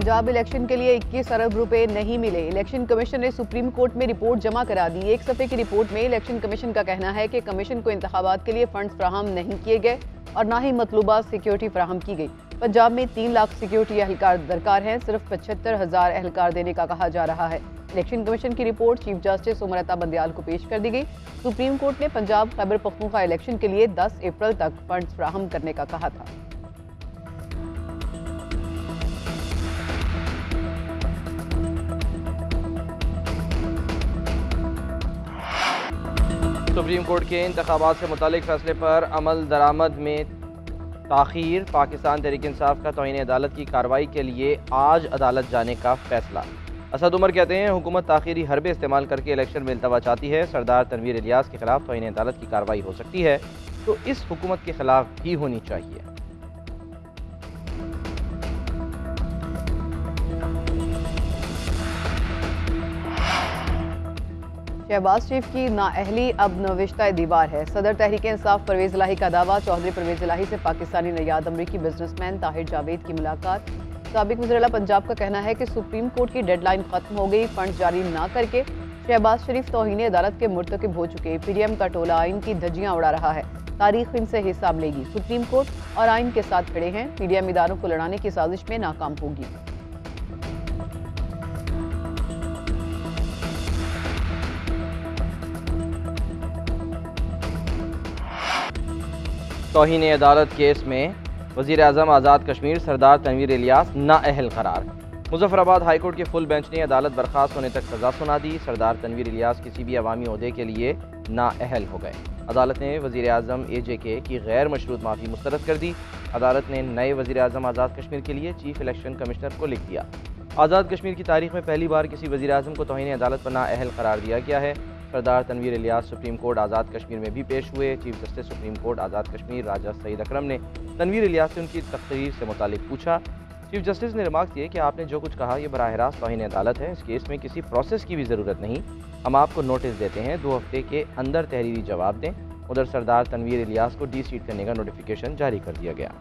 Punjab election के लिए 21 अरब रुपए नहीं मिले। इलेक्शन कमीशन ने सुप्रीम कोर्ट में रिपोर्ट जमा करा दी। एक सफ़े की रिपोर्ट में इलेक्शन कमीशन का कहना है कि कमीशन को इंतखाबात के लिए फंड्स फ्राहम नहीं किए गए और ना ही मतलूबा सिक्योरिटी फ्राहम की गई। पंजाब में 3 लाख सिक्योरिटी एहलकार दरकार हैं, सिर्फ 75,000 एहलकार देने का कहा जा रहा है। इलेक्शन कमीशन की report chief justice Umar Bandial को पेश कर दी गई। सुप्रीम कोर्ट ने पंजाब खैबर पख्तूनख्वा इलेक्शन के लिए 10 अप्रैल तक फंड्स फ्राहम करने का कहा था। सुप्रीम कोर्ट के इंतखाबात से मुतालिक फैसले पर अमल दरामद में ताख़ीर। पाकिस्तान तहरीक इंसाफ का तौहीन अदालत की कार्रवाई के लिए आज अदालत जाने का फैसला। असद उमर कहते हैं हुकूमत ताख़ीरी हरबे इस्तेमाल करके इलेक्शन में इल्तवा चाहती है। सरदार तनवीर इलियास के खिलाफ तौहीन अदालत की कार्रवाई हो सकती है तो इस हुकूमत के खिलाफ भी होनी चाहिए। शहबाज शरीफ की नाअहली अब नविश्ता दीवार है। सदर तहरीक इंसाफ परवेज़ इलाही का दावा। चौधरी परवेज़ इलाही से पाकिस्तानी नयाद अमरीकी बिजनेसमैन ताहिर जावेद की मुलाकात। साबिक वज़ीर पंजाब का कहना है कि सुप्रीम कोर्ट की डेडलाइन खत्म हो गई, फंड जारी ना करके शहबाज शरीफ तौहीन अदालत के मुर्तकिब हो चुके। पीडीएम का टोला आइन की धज्जियां उड़ा रहा है, तारीख इनसे हिसाब लेगी। सुप्रीम कोर्ट और आइन के साथ खड़े हैं, पीडीएम इदारों को लड़ाने की साजिश में नाकाम होगी। तौहीन अदालत केस में वज़ीर आज़म आज़ाद कश्मीर सरदार तनवीर इलियास नाअहल करार। मुजफ्फराबाद हाई कोर्ट के फुल बेंच ने अदालत बर्खास्त होने तक सज़ा सुना दी। सरदार तनवीर इलियास किसी भी अवामी ओहदे के लिए नाअहल हो गए। अदालत ने वज़ीर आज़म AJK की गैर मशरूत माफ़ी मुस्तरद कर दी। अदालत ने नए वज़ीर आज़म आज़ाद कश्मीर के लिए चीफ इलेक्शन कमिश्नर को लिख दिया। आज़ाद कश्मीर की तारीख में पहली बार किसी वज़ीर आज़म को तौहीन अदालत पर नाअहल करार दिया गया है। सरदार तनवीर इलियास सुप्रीम कोर्ट आज़ाद कश्मीर में भी पेश हुए। Chief justice supreme court Azad Kashmir राजा सईद अकरम ने तनवीर इलियास से उनकी तकरीर से मुतालिक पूछा। चीफ जस्टिस ने रिमार्क दिए कि आपने जो कुछ कहा यह बराह रास्त तौहीन अदालत है। इस केस में किसी प्रोसेस की भी ज़रूरत नहीं। हम आपको नोटिस देते हैं, 2 हफ्ते के अंदर तहरीरी जवाब दें। उधर सरदार तनवीर इलियास को डी-सीट करने का नोटिफिकेशन जारी कर दिया गया।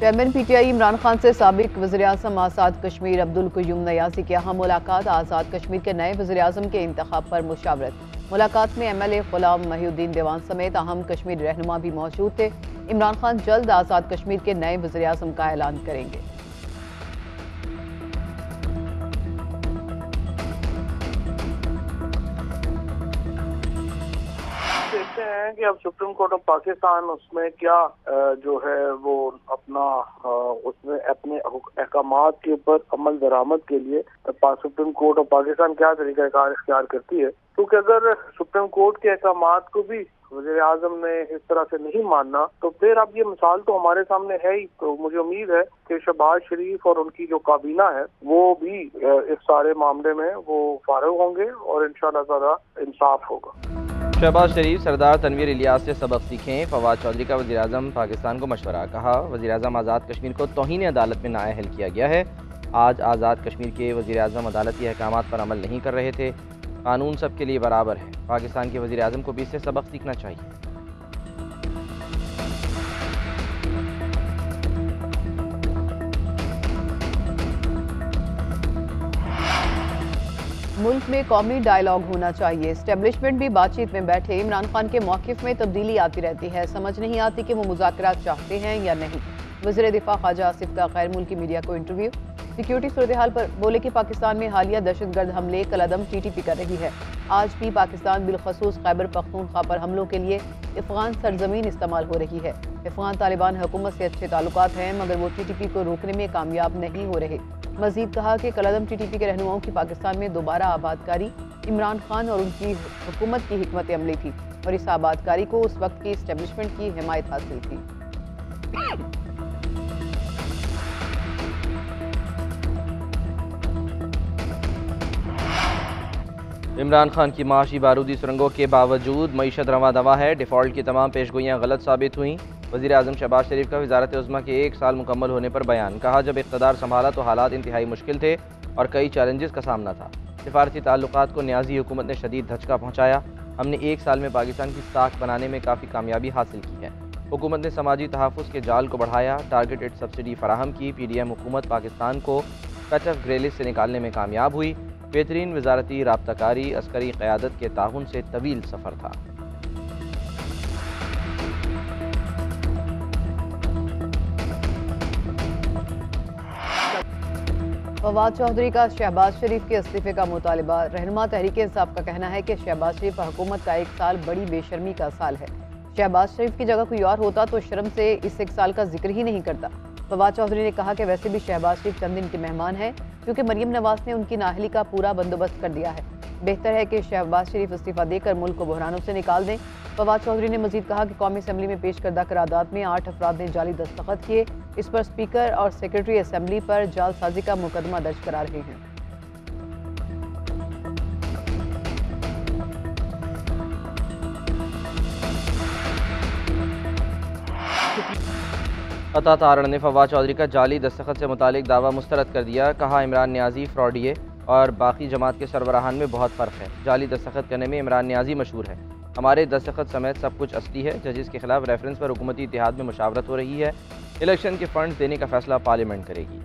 चेयरमैन PTI इमरान खान से साबिक वज़ीर आज़म आज़ाद कश्मीर अब्दुल क़य्यूम नयाज़ी की अहम मुलाकात। आज़ाद कश्मीर के नए वज़ीर आज़म के इंतखाब पर मुशावरत। मुलाकात में MLA ग़ुलाम महीउद्दीन देवान समेत अहम कश्मीरी रहनुमा भी मौजूद थे। इमरान खान जल्द आज़ाद कश्मीर के नए वज़ीर आज़म का ऐलान करेंगे। देखते हैं कि अब सुप्रीम कोर्ट ऑफ पाकिस्तान उसमें क्या जो है वो अपना उसमें अपने अहकामात के ऊपर अमल दरामद के लिए सुप्रीम कोर्ट ऑफ पाकिस्तान क्या तरीक़ाकार इख्तियार करती है। क्योंकि अगर सुप्रीम कोर्ट के अहकामात को भी वज़ीर आज़म ने इस तरह से नहीं मानना तो फिर अब ये मिसाल तो हमारे सामने है ही। तो मुझे उम्मीद है कि शहबाज शरीफ और उनकी जो काबीना है वो भी इस सारे मामले में वो फारिग होंगे और इंशाअल्लाह ताला इंसाफ होगा। शहबाज शरीफ सरदार तनवीर इलियास से सबक सीखें। फवाद चौधरी का वज़ीर आज़म पाकिस्तान को मशवरा। कहा वज़ीर आज़म आज़ाद कश्मीर को तौहीन अदालत में नाअहल किया गया है। आज आज़ाद कश्मीर के वज़ीर आज़म अदालती अहकामात पर अमल नहीं कर रहे थे। कानून सबके लिए बराबर है। पाकिस्तान के वज़ीर आज़म को भी इससे सबक सीखना चाहिए। मुल्क में कौमी डायलॉग होना चाहिए। एस्टेब्लिशमेंट भी बातचीत में बैठे। इमरान खान के मौक़िफ़ में तब्दीली आती रहती है, समझ नहीं आती कि वो मुज़ाकरात चाहते हैं या नहीं। वज़ीर दिफा ख्वाजा आसिफ का गैर मुल्की मीडिया को इंटरव्यू। सिक्योरिटी सूरत हाल पर बोले कि पाकिस्तान में हालिया दहशतगर्द हमले कलअदम TTP कर रही है। आज भी पाकिस्तान बिलखसूस खैबर पख्तूनख्वा पर हमलों के लिए अफ़गान सरजमीन इस्तेमाल हो रही है। अफ़गान तालिबान हुकूमत से अच्छे ताल्लुकात हैं मगर वो TTP को रोकने में कामयाब नहीं हो रहे। मजीद कहा कि कलअदम TTP के रहनुमाओं की पाकिस्तान में दोबारा आबादकारी इमरान खान और उनकी हुकूमत की हिकमत अमली थी और इस आबादकारी को उस वक्त की इस्टेब्लिशमेंट की हिमायत हासिल थी। इमरान खान की माशी बारूदी सुरंगों के बावजूद मईशत रवा दवा है। डिफ़ॉल्ट की तमाम पेशगोइयाँ गलत साबित हुई। वज़ीर आज़म शहबाज शरीफ का वज़ारत उज़्मा के 1 साल मुकम्मल होने पर बयान। कहा जब इक़्तिदार संभाला तो हालात इंतहाई मुश्किल थे और कई चैलेंजेस का सामना था। सिफारती ताल्लुकात को न्याजी हुकूमत ने शदीद धचका पहुँचाया। हमने 1 साल में पाकिस्तान की साख बनाने में काफ़ी कामयाबी हासिल की है। हुकूमत ने समाजी तहफ़्फ़ुज़ के जाल को बढ़ाया, टारगेटेड सब्सिडी फराहम की। PDM हुकूमत पाकिस्तान को कट ऑफ ग्रे लिस्ट से निकालने में कामयाब हुई। बेहतरीन वजारती राब्ताकारी, अस्करी क़यादत के ताउन से तवील सफ़र था। फवाद चौधरी का शहबाज शरीफ के इस्तीफे का मुतालबा। रहनुमा तहरीक इंसाफ का कहना है कि शहबाज शरीफ हुकूमत का 1 साल बड़ी बेशर्मी का साल है। शहबाज शरीफ की जगह कोई और होता तो शर्म से इस 1 साल का जिक्र ही नहीं करता। फवाद चौधरी ने कहा कि वैसे भी शहबाज शरीफ चंद दिन के मेहमान हैं, क्योंकि मरियम नवाज ने उनकी नाअहली का पूरा बंदोबस्त कर दिया है। बेहतर है कि शहबाज शरीफ इस्तीफा देकर मुल्क को बहरानों से निकाल दें। फवाद चौधरी ने मजीद कहा कि कौमी असम्बली में पेश करदा करारदाद में 8 अफराद ने जाली दस्तखत किए। इस पर स्पीकर और सेक्रेटरी असम्बली पर जालसाजी का मुकदमा दर्ज करा रहे हैं। अता तारण ने फवाद चौधरी का जाली दस्तखत से मुतालिक दावा मुस्तरद कर दिया। कहा, इमरान न्याजी फ्रॉडिये और बाकी जमात के सरबराहान में बहुत फ़र्क है। जाली दस्तखत करने में इमरान न्याजी मशहूर है। हमारे दस्तखत समेत सब कुछ असली है। जजिस के खिलाफ रेफरेंस पर हुकूमती इत्तेहाद में मुशावरत हो रही है। इलेक्शन के फंड्स देने का फैसला पार्लियामेंट करेगी।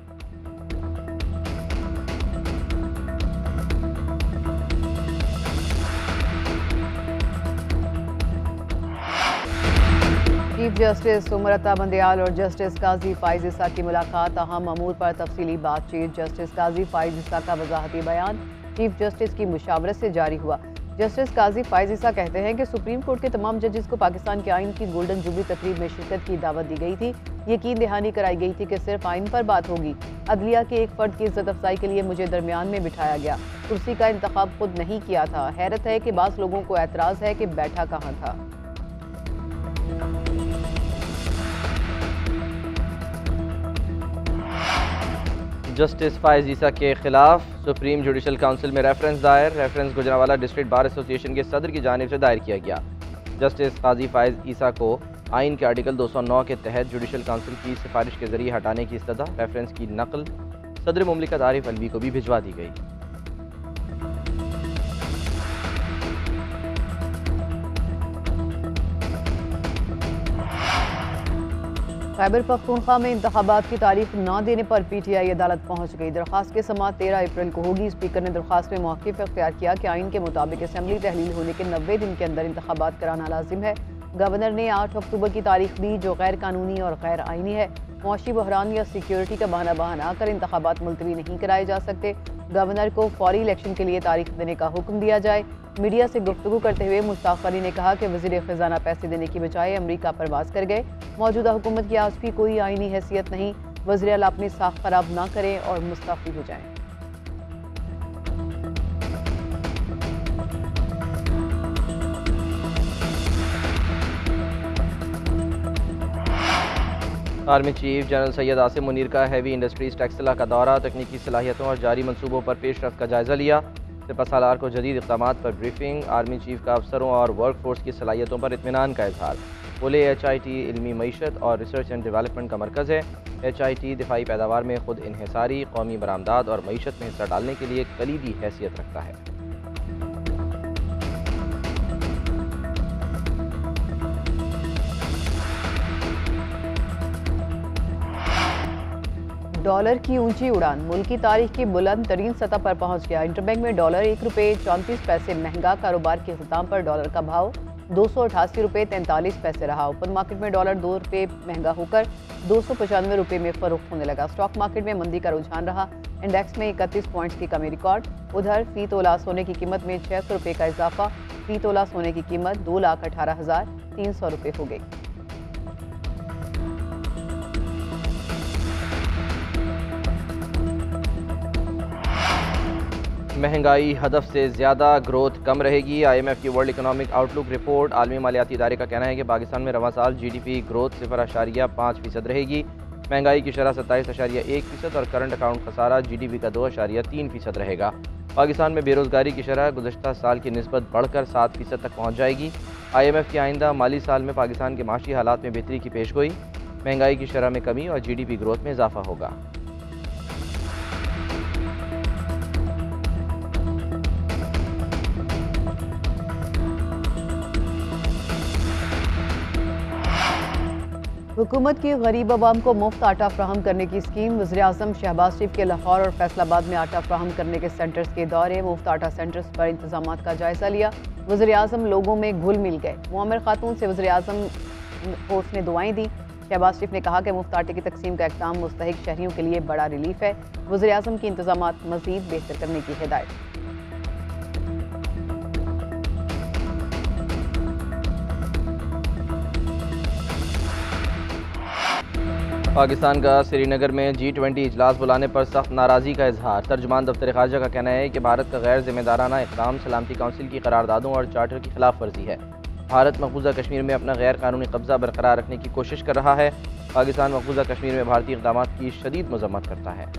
चीफ जस्टिस उमर अता बंदयाल और जस्टिस काजी फाइज ईसा की मुलाकात। अहम अमूर पर तफसीली बातचीत। जस्टिस काजी फाइज ईसा का वजाहती बयान चीफ जस्टिस की मुशावरत से जारी हुआ। जस्टिस काजी फाइज ईसा कहते हैं कि सुप्रीम कोर्ट के तमाम जजेस को पाकिस्तान के आइन की गोल्डन जुबली तकरीब में शिरकत की दावत दी गई थी। यकीन दहानी कराई गई थी कि सिर्फ आइन पर बात होगी। अदलिया के एक फर्द की इज्जत अफजाई के लिए मुझे दरमियान में बिठाया गया। कुर्सी का इंतखाब खुद नहीं किया था। हैरत है कि बास लोगों को एतराज़ है कि बैठा कहाँ था। जस्टिस फाइज ईसा के खिलाफ सुप्रीम जुडिशल काउंसिल में रेफरेंस दायर। Reference Gujranwala district bar association के सदर की जानिब से दायर किया गया। जस्टिस काजी फाइज ईसा को आइन के आर्टिकल 209 के तहत जुडिशल काउंसिल की सिफारिश के जरिए हटाने की इस्तदा। रेफरेंस की नकल सदर मुमलिकत आरिफ अलवी को भी भिजवा दी गई। खैबर पख्तूनख्वा में इंतखाबात की तारीख न देने पर PTI अदालत पहुंच गई। दरख्वास्त की समाअत 13 अप्रैल को होगी। स्पीकर ने दरख्वास्त में मौक़िफ़ इख्तियार किया कि आइन के मुताबिक असम्बली तहलील होने के 90 दिन के अंदर इंतखाबात कराना लाजिम है। गवर्नर ने 8 अक्टूबर की तारीख दी, जो गैर कानूनी और गैर आइनी है। मौशी बहरान या सिक्योरिटी का बहाना कर इंतखाबात मुलतवी नहीं कराए जा सकते। गवर्नर को फौरी इलेक्शन के लिए तारीख देने का हुक्म दिया जाए। मीडिया से गुफ्तगू करते हुए मुश्ताक अली ने कहा कि वज़ीर ख़जाना पैसे देने की बजाय अमरीका परवास कर गए। मौजूदा हुकूमत की आज भी कोई आइनी हैसियत नहीं। वज़ीर आला अपनी साख खराब ना करें और मुस्तफ़ी हो जाएं। Army chief general Syed Asim Munir का हैवी इंडस्ट्रीज टेक्सला का दौरा। तकनीकी सलाहियतों और जारी मनसूबों पर पेशरफ्त का जायजा लिया। सिपह सालार को जदीद इक़दामात पर ब्रीफिंग। आर्मी चीफ का अफसरों और वर्क फोर्स की सलाहियतों पर इत्मीनान का इजहार। बोले, HIT इल्मी मईशत और रिसर्च एंड डेवलपमेंट का मरकज़ है। HIT दिफाई पैदावार में खुद इन्हिसारी, कौमी बरामदात और मईशत में हिस्सा डालने के लिए कलीदी हैसियत रखता है। डॉलर की ऊंची उड़ान मुल्क की तारीख की बुलंद तरीन सतह पर पहुंच गया। इंटरबैंक में डॉलर 1 रुपये 34 पैसे महंगा। कारोबार के अख्ताम पर डॉलर का भाव 288 रुपये 43 पैसे रहा। ओपन मार्केट में डॉलर 2 रुपये महंगा होकर 295 रुपये में फरोख्त होने लगा। स्टॉक मार्केट में मंदी का रुझान रहा। इंडेक्स में 31 पॉइंट्स की कमी रिकॉर्ड। उधर फी तोला सोने की कीमत में 600 रुपये का इजाफा। फी तोला सोने की कीमत 2,18,300 रुपये हो गई। महंगाई हदफ से ज़्यादा, ग्रोथ कम रहेगी। IMF की वर्ल्ड इकोनॉमिक आउटलुक रिपोर्ट। आलमी मालियाती इदारे का कहना है कि पाकिस्तान में रवां साल GDP ग्रोथ 0.5% रहेगी। महंगाई की शरह 27.1% और करंट अकाउंट खसारा GDP का 2.3% रहेगा। पाकिस्तान में बेरोज़गारी की शरह गुज़श्ता साल की निस्बत बढ़कर 7% तक पहुँच जाएगी। IMF की आइंदा माली साल में पाकिस्तान के माशी हालात में बेहतरी की पेशगोई। महंगाई की शरह में कमी और GDP ग्रोथ में इजाफा होगा। हुकूमत की गरीब आवाम को मुफ्त आटा फ्राहम करने की स्कीम। वज़ीर-ए-आज़म शहबाज शरीफ के लाहौर और फैसलाबाद में आटा फ्राहम करने के सेंटर्स के दौरे। मुफ्त आटा सेंटर्स पर इंतजाम का जायजा लिया। वज़ीर-ए-आज़म लोगों में घुल मिल गए। मुअम्मर खातून से वज़ीर-ए-आज़म को उसने दुआएं दी। शहबाज शरीफ ने कहा कि मुफ्त आटे की तकसीम का इक़दाम मुस्तहिक शहरियों के लिए बड़ा रिलीफ है। वज़ीर-ए-आज़म की इंतजामात मज़ीद बेहतर करने की हिदायत। पाकिस्तान का श्रीनगर में G20 इजलास बुलाने पर सख्त नाराज़गी का इजहार। तर्जुमान दफ्तर खारजा का कहना है कि भारत का गैर जिम्मेदाराना इक़दाम सलामती काउंसिल की करारदादों और चार्टर की खिलाफ वर्जी है। भारत मकबूजा कश्मीर में अपना गैर कानूनी कब्जा बरकरार रखने की कोशिश कर रहा है। पाकिस्तान मकबूजा कश्मीर में भारतीय इक़दाम की शदीद मज़म्मत करता है।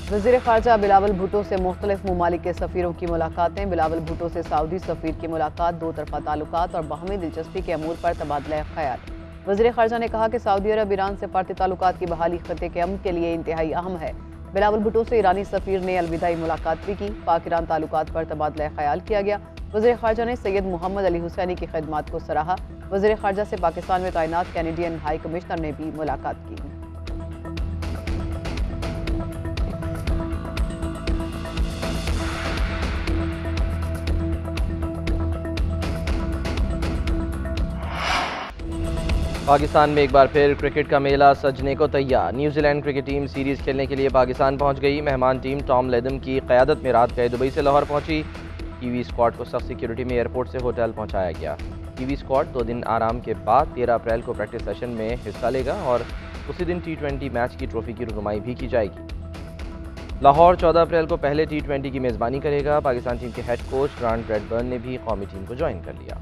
वज़ीर ख़ारजा बिलावल भुट्टो से मुख्तलिफ ममालिक के सफ़ीरों की मुलाकातें। बिलावल भुट्टो से सऊदी सफ़ीर की मुलाकात। दो तरफ़ा ताल्लुकात और बाहमी दिलचस्पी के अमूर पर तबादला ख्याल। वज़ीर ख़ारजा ने कहा कि सऊदी अरब ईरान से फ़ारती ताल्लुकात की बहाली ख़त्े के अमन के लिए इंतहाई अहम है। बिलावल भुट्टो से ईरानी सफ़ीर ने अलविदाई मुलाकात भी की। पाक ईरान ताल्लुकात पर तबादला ख्याल किया गया। वज़ीर ख़ारजा ने सैयद मोहम्मद अली हुसैनी की खिदमात को सराहा। वज़ीर ख़ारजा से पाकिस्तान में तैनात कैनेडियन हाई कमिश्नर ने भी मुलाकात की। पाकिस्तान में एक बार फिर क्रिकेट का मेला सजने को तैयार। न्यूजीलैंड क्रिकेट टीम सीरीज़ खेलने के लिए पाकिस्तान पहुंच गई। मेहमान टीम टॉम लेदम की क़यादत में रात गए दुबई से लाहौर पहुंची। कीवी स्क्वाड को सख्त सिक्योरिटी में एयरपोर्ट से होटल पहुंचाया गया। कीवी स्क्वाड 2 दिन आराम के बाद 13 अप्रैल को प्रैक्टिस सेशन में हिस्सा लेगा और उसी दिन T20 मैच की ट्रॉफी की रुनुमाई भी की जाएगी। लाहौर 14 अप्रैल को पहले T20 की मेज़बानी करेगा। पाकिस्तान टीम के हेड कोच ग्रांट ब्रैडबर्न ने भी कौमी टीम को ज्वाइन कर लिया।